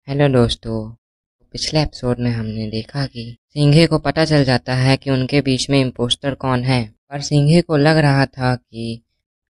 Hello दोस्तों। पिछले episode में हमने देखा कि सिंघे को पता चल जाता है कि उनके बीच में इम्पोस्टर कौन है। पर सिंघे को लग रहा था कि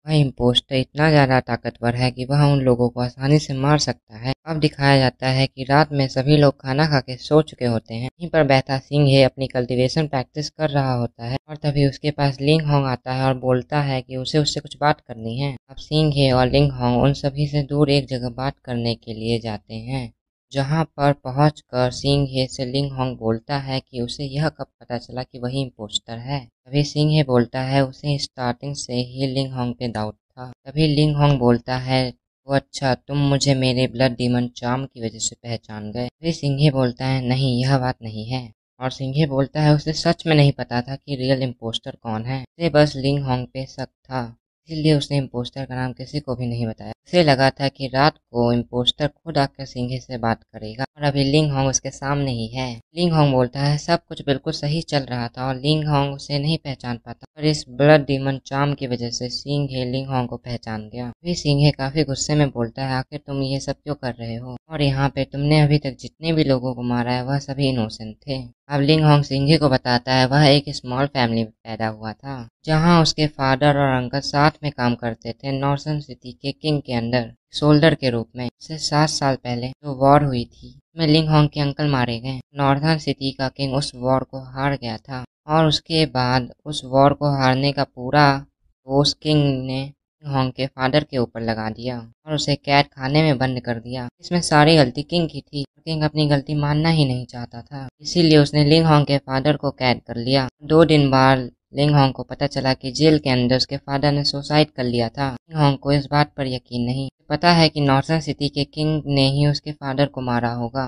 वह इम्पोस्टर इतना ज़्यादा ताकतवर है कि वह उन लोगों को आसानी से मार सकता है। अब दिखाया जाता है कि रात में सभी लोग खाना खा के सो चुके होते हैं। वहीं पर बैठा सिंघे अपनी कल्टीवेशन प्रैक्टिस कर रहा होता है और तभी उसके पास लिंग होंग आता है और बोलता है कि उसे उससे कुछ बात करनी है। अब सिंघे और लिंग होंग उन सभी से दूर एक जगह बात करने के लिए जाते हैं, जहाँ पर पहुंचकर सिंघे से लिंग होंग बोलता है कि उसे यह कब पता चला कि वही इम्पोस्टर है। तभी सिंघे बोलता है उसे स्टार्टिंग से ही लिंग होंग पे डाउट था। तभी लिंग होंग बोलता है वो अच्छा, तुम मुझे मेरे ब्लड डीमन चार्म की वजह से पहचान गए। तभी सिंघे बोलता है नहीं, यह बात नहीं है। और सिंघे बोलता है उसे सच में नहीं पता था कि रियल इम्पोस्टर कौन है, उसे बस लिंग होंग पे शक था, इसलिए उसने इम्पोस्टर का नाम किसी को भी नहीं बताया। उसे लगा था कि रात को इम्पोस्टर खुद आकर सिंघे से बात करेगा और अभी लिंग होंग उसके सामने ही है। लिंग होंग बोलता है सब कुछ बिल्कुल सही चल रहा था और लिंग होंग उसे नहीं पहचान पाता, पर इस ब्लड डीमन चार्म की वजह से सिंघे लिंग होंग को पहचान गया। फिर सिंघे काफी गुस्से में बोलता है आखिर तुम ये सब क्यों कर रहे हो, और यहाँ पे तुमने अभी तक जितने भी लोगों को मारा है वह सभी इनोसेंट थे। अब लिंग होंग सिंघे को बताता है वह एक स्मॉल फैमिली में पैदा हुआ था, जहाँ उसके फादर और अंकल साथ में काम करते थे नॉर्सन सिटी के किंग के अंदर सोल्डर के रूप में। इससे 7 साल पहले जो वॉर हुई थी उसमें लिंग होंग के अंकल मारे गए। नॉर्दर्न सिटी का किंग उस वॉर को हार गया था और उसके बाद उस वॉर को हारने का पूरा दोष किंग ने लिंग होंग के फादर के ऊपर लगा दिया और उसे कैद खाने में बंद कर दिया। इसमें सारी गलती किंग की थी। किंग अपनी गलती मानना ही नहीं चाहता था, इसीलिए उसने लिंग होंग के फादर को कैद कर लिया। 2 दिन बाद लिंग होंग को पता चला कि जेल के अंदर उसके फादर ने सुसाइड कर लिया था। लिंग होंग को इस बात पर यकीन नहीं, पता है कि नॉर्दर्न सिटी के किंग ने ही उसके फादर को मारा होगा।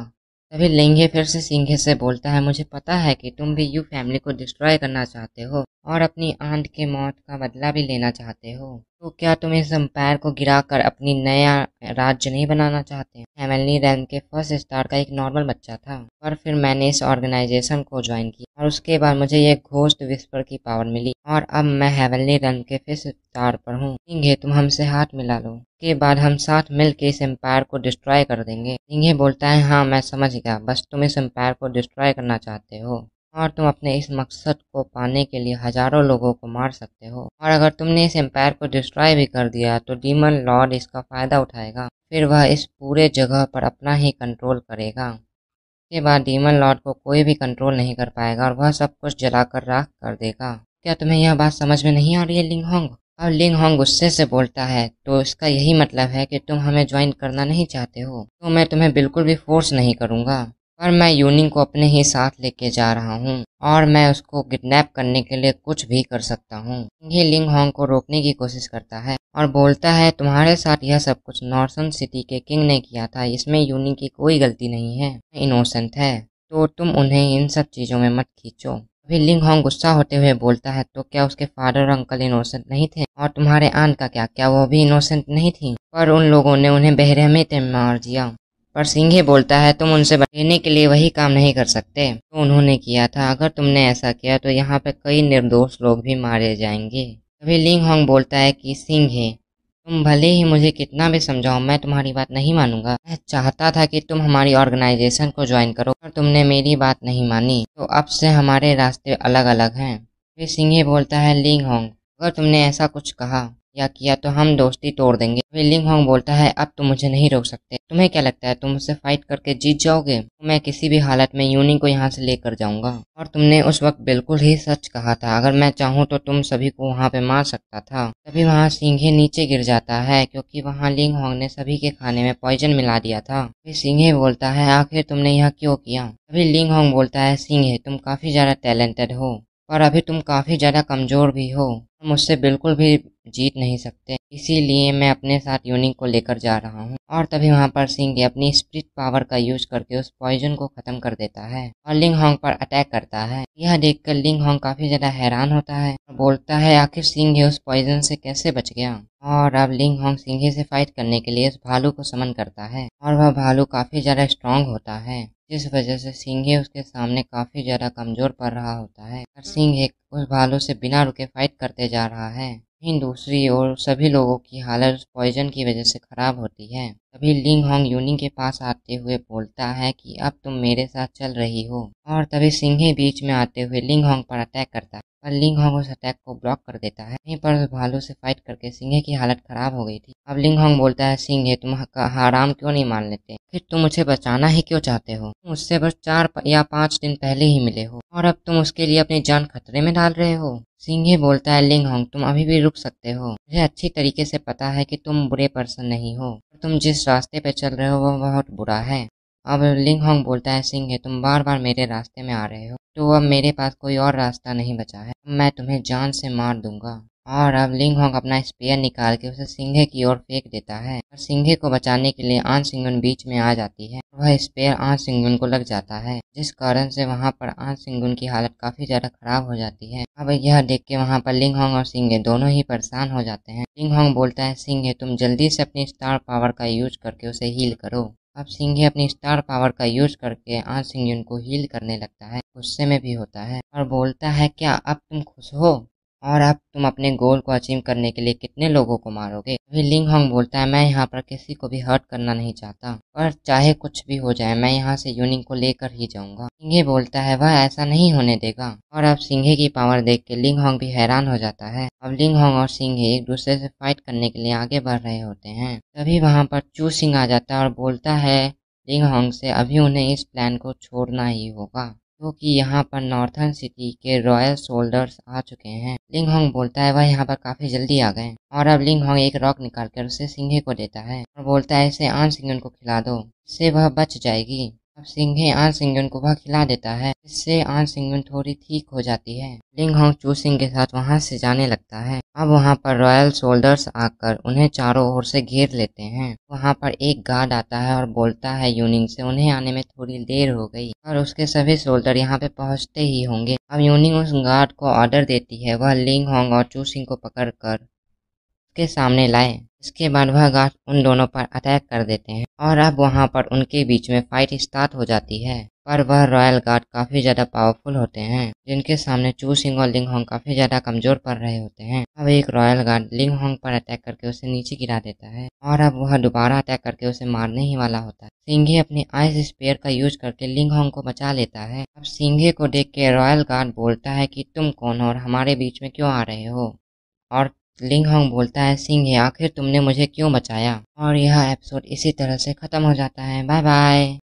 तभी लिंगे फिर से सिंघे से बोलता है मुझे पता है कि तुम भी यू फैमिली को डिस्ट्रॉय करना चाहते हो और अपनी आंट के मौत का बदला भी लेना चाहते हो। तो क्या तुम इस एम्पायर को गिराकर अपनी नया राज्य नहीं बनाना चाहते? हेवनली रैल्म के फर्स्ट स्टार का एक नॉर्मल बच्चा था, पर फिर मैंने इस ऑर्गेनाइजेशन को ज्वाइन किया और उसके बाद मुझे ये घोस्ट विस्पर की पावर मिली और अब मैं हेवनली रैल्म के फिफ्थ स्टार पर हूँ। सिंघे तुम हमसे हाथ मिला लो, के बाद हम साथ मिलकर इस एम्पायर को डिस्ट्रॉय कर देंगे। सिंघे बोलता है हाँ मैं समझ गया, बस तुम इस एम्पायर को डिस्ट्रॉय करना चाहते हो और तुम अपने इस मकसद को पाने के लिए हजारों लोगों को मार सकते हो, और अगर तुमने इस एम्पायर को डिस्ट्रॉय भी कर दिया तो डीमन लॉर्ड इसका फायदा उठाएगा, फिर वह इस पूरे जगह पर अपना ही कंट्रोल करेगा। इसके बाद डीमन लॉर्ड को कोई भी कंट्रोल नहीं कर पाएगा और वह सब कुछ जलाकर राख कर देगा। क्या तुम्हें यह बात समझ में नहीं आ रही है लिंग होंग? अब लिंग होंग गुस्से से बोलता है तो इसका यही मतलब है कि तुम हमें ज्वाइन करना नहीं चाहते हो, तो मैं तुम्हें बिल्कुल भी फोर्स नहीं करूंगा, पर मैं यूनिंग को अपने ही साथ लेके जा रहा हूँ और मैं उसको किडनैप करने के लिए कुछ भी कर सकता हूँ। ये लिंग होंग को रोकने की कोशिश करता है और बोलता है तुम्हारे साथ यह सब कुछ नॉर्सन सिटी के किंग ने किया था, इसमें यूनिंग की कोई गलती नहीं है, इनोसेंट है, तो तुम उन्हें इन सब चीजों में मत खींचो। अभी लिंग होंग गुस्सा होते हुए बोलता है तो क्या उसके फादर और अंकल इनोसेंट नहीं थे, और तुम्हारे आंट का क्या वो भी इनोसेंट नहीं थी? पर उन लोगों ने उन्हें बेरहमी से मार दिया। पर सिंघे बोलता है तुम उनसे बचने के लिए वही काम नहीं कर सकते तो उन्होंने किया था, अगर तुमने ऐसा किया तो यहाँ पे कई निर्दोष लोग भी मारे जाएंगे। तभी लिंग होंग बोलता है कि सिंघे तुम भले ही मुझे कितना भी समझाओ मैं तुम्हारी बात नहीं मानूंगा। मैं चाहता था कि तुम हमारी ऑर्गेनाइजेशन को ज्वाइन करो पर तुमने मेरी बात नहीं मानी, तो अब से हमारे रास्ते अलग अलग हैं। फिर सिंघे बोलता है लिंग होंग अगर तुमने ऐसा कुछ कहा या किया तो हम दोस्ती तोड़ देंगे। फिर लिंग होंग बोलता है अब तुम मुझे नहीं रोक सकते, तुम्हें क्या लगता है तुम मुझसे फाइट करके जीत जाओगे? तो मैं किसी भी हालत में यूनी को यहाँ से लेकर जाऊंगा, और तुमने उस वक्त बिल्कुल ही सच कहा था, अगर मैं चाहूँ तो तुम सभी को वहाँ पे मार सकता था। तभी वहाँ सिंघे नीचे गिर जाता है क्योंकि वहाँ लिंग होंग ने सभी के खाने में पॉइजन मिला दिया था। फिर सिंघे बोलता है आखिर तुमने यह क्यों किया? तभी लिंग होंग बोलता है सिंघे तुम काफी ज्यादा टैलेंटेड हो पर अभी तुम काफी ज्यादा कमजोर भी हो, तुम मुझसे बिल्कुल भी जीत नहीं सकते, इसीलिए मैं अपने साथ यूनिक को लेकर जा रहा हूँ। और तभी वहाँ पर सिंघे अपनी स्पिरिट पावर का यूज करके उस पॉइजन को खत्म कर देता है और लिंग होंग पर अटैक करता है। यह देखकर लिंग होंग काफी ज्यादा हैरान होता है और बोलता है आखिर सिंघे उस पॉइजन से कैसे बच गया। और अब लिंग होंग सिंघे से फाइट करने के लिए उस भालू को समन करता है और वह भालू काफी ज्यादा स्ट्रांग होता है, जिस वजह से सिंघे उसके सामने काफी ज्यादा कमजोर पड़ रहा होता है और सिंघे उस भालू से बिना रुके फाइट करते जा रहा है। वहीं दूसरी ओर सभी लोगों की हालत उस पॉइजन की वजह से खराब होती है। तभी लिंग होंग यूनिंग के पास आते हुए बोलता है कि अब तुम मेरे साथ चल रही हो। और तभी सिंघे बीच में आते हुए लिंग होंग पर अटैक करता है, पर लिंग होंग उस अटैक को ब्लॉक कर देता है। वहीं पर उस भालू से फाइट करके सिंघे की हालत खराब हो गई थी। अब लिंग होंग बोलता है, सिंघे तुम हराम क्यों नहीं मान लेते, फिर तुम मुझे बचाना ही क्यों चाहते हो, तुम मुझसे बस 4 या 5 दिन पहले ही मिले हो और अब तुम उसके लिए अपनी जान खतरे में डाल रहे हो। सिंघे बोलता है, लिंग होंग तुम अभी भी रुक सकते हो, मुझे अच्छी तरीके से पता है कि तुम बुरे पर्सन नहीं हो, तुम जिस रास्ते पे चल रहे हो वो बहुत बुरा है। अब लिंग होंग बोलता है, सिंघे तुम बार बार मेरे रास्ते में आ रहे हो, तो अब मेरे पास कोई और रास्ता नहीं बचा है, मैं तुम्हें जान से मार दूंगा। और अब लिंग होंग अपना स्पेयर निकाल के उसे सिंघे की ओर फेंक देता है और सिंघे को बचाने के लिए आन सिंगुन बीच में आ जाती है। वह स्पेयर आन सिंगुन को लग जाता है, जिस कारण से वहां पर आन सिंगुन की हालत काफी ज्यादा खराब हो जाती है। अब यह देख के वहां पर लिंग होंग और सिंघे दोनों ही परेशान हो जाते हैं। लिंग होंग बोलता है, सिंघे तुम जल्दी से अपनी स्टार पावर का यूज करके उसे हील करो। अब सिंघे अपनी स्टार पावर का यूज करके आन सिंगुन को हील करने लगता है, गुस्से में भी होता है और बोलता है, क्या अब तुम खुश हो और अब तुम अपने गोल को अचीव करने के लिए कितने लोगों को मारोगे। अभी लिंग होंग बोलता है, मैं यहाँ पर किसी को भी हर्ट करना नहीं चाहता, पर चाहे कुछ भी हो जाए मैं यहाँ से यूनिंग को लेकर ही जाऊंगा। सिंघे बोलता है, वह ऐसा नहीं होने देगा। और अब सिंघे की पावर देख के लिंग होंग भी हैरान हो जाता है। अब लिंग होंग और सिंघे एक दूसरे से फाइट करने के लिए आगे बढ़ रहे होते हैं। तभी वहां पर चू सिंह आ जाता है और बोलता है लिंग होंग से, अभी उन्हें इस प्लान को छोड़ना ही होगा क्योंकि यहाँ पर नॉर्थर्न सिटी के रॉयल सोल्जर्स आ चुके हैं। लिंग होंग बोलता है, वह यहाँ पर काफी जल्दी आ गए। और अब लिंग होंग एक रॉक निकालकर उसे सिंघे को देता है और बोलता है, इसे आन सिंगन को खिला दो, इससे वह बच जाएगी। अब सिंघे आन सिंगन को वह खिला देता है, इससे आन सिंगन थोड़ी ठीक हो जाती है। लिंग होंग चू सिंह के साथ वहां से जाने लगता है। अब वहां पर रॉयल सोल्जर्स आकर उन्हें चारों ओर से घेर लेते हैं। वहां पर एक गार्ड आता है और बोलता है यूनिंग से, उन्हें आने में थोड़ी देर हो गई और उसके सभी सोल्जर यहाँ पे पहुंचते ही होंगे। अब यूनिंग उस गार्ड को ऑर्डर देती है वह लिंग होंग और चू सिंह को पकड़कर उसके सामने लाए। इसके बाद वह गार्ड उन दोनों पर अटैक कर देते हैं और अब वहां पर उनके बीच में फाइट स्टार्ट हो जाती है। पर वह रॉयल गार्ड काफी ज्यादा पावरफुल होते हैं, जिनके सामने चू सिंह और लिंग होंग काफी ज्यादा कमजोर पड़ रहे होते हैं। अब एक रॉयल गार्ड लिंग होंग पर अटैक करके उसे नीचे गिरा देता है और अब वह दोबारा अटैक करके उसे मारने ही वाला होता है। सिंघे अपने आइस स्पेयर का यूज करके लिंग होंग को बचा लेता है। अब सिंघे को देख के रॉयल गार्ड बोलता है कि तुम कौन हो और हमारे बीच में क्यों आ रहे हो। और लिंग होंग बोलता है, सिंघे आखिर तुमने मुझे क्यों बचाया। और यह एपिसोड इसी तरह से खत्म हो जाता है। Bye bye.